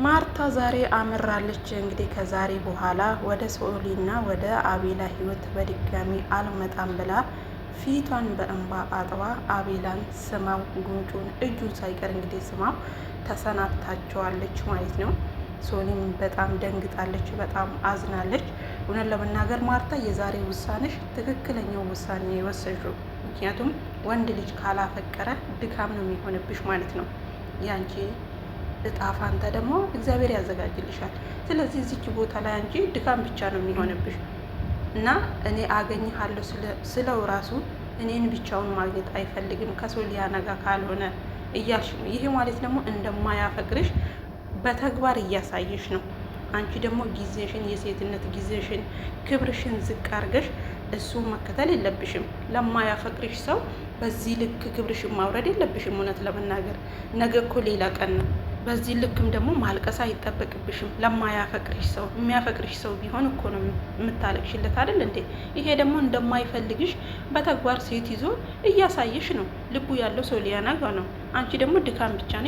ማርታ ዛሬ አምራለች። እንግዲህ ከዛሬ በኋላ ወደ ሶሊና ወደ አቤላ ህይወት በድጋሚ አልመጣም ብላ ፊቷን በእንባ አጥባ አቤላን ስማው ጉንጩን እጁን ሳይቀር እንግዲህ ስማው ተሰናብታቸዋለች ማለት ነው። ሶሊም በጣም ደንግጣለች፣ በጣም አዝናለች። እውነት ለመናገር ማርታ የዛሬ ውሳኔሽ ትክክለኛው ውሳኔ የወሰንሽው፣ ምክንያቱም ወንድ ልጅ ካላፈቀረ ድካም ነው የሚሆንብሽ ማለት ነው። ያንቺ እጣ ፋንታ ደግሞ እግዚአብሔር ያዘጋጅልሻል። ስለዚህ እዚች ቦታ ላይ አንቺ ድካም ብቻ ነው የሚሆንብሽ እና እኔ አገኝሃለሁ ስለው ራሱ እኔን ብቻውን ማግኘት አይፈልግም ከሶሊያና ጋር ካልሆነ እያልሽ ነው። ይሄ ማለት ደግሞ እንደማያፈቅርሽ በተግባር እያሳየሽ ነው። አንቺ ደግሞ ጊዜሽን፣ የሴትነት ጊዜሽን፣ ክብርሽን ዝቅ አድርገሽ እሱ መከተል የለብሽም። ለማያፈቅርሽ ሰው በዚህ ልክ ክብርሽን ማውረድ የለብሽም። እውነት ለመናገር ነገ እኮ ሌላ ቀን ነው። በዚህ ልክም ደግሞ ማልቀስ አይጠበቅብሽም። ለማያፈቅርሽ ሰው፣ የሚያፈቅርሽ ሰው ቢሆን እኮ ነው የምታለቅሽለት አይደል እንዴ? ይሄ ደግሞ እንደማይፈልግሽ በተግባር ሴት ይዞ እያሳየሽ ነው። ልቡ ያለው ሶሊያና ጋር ነው። አንቺ ደግሞ ድካም ብቻ ነው።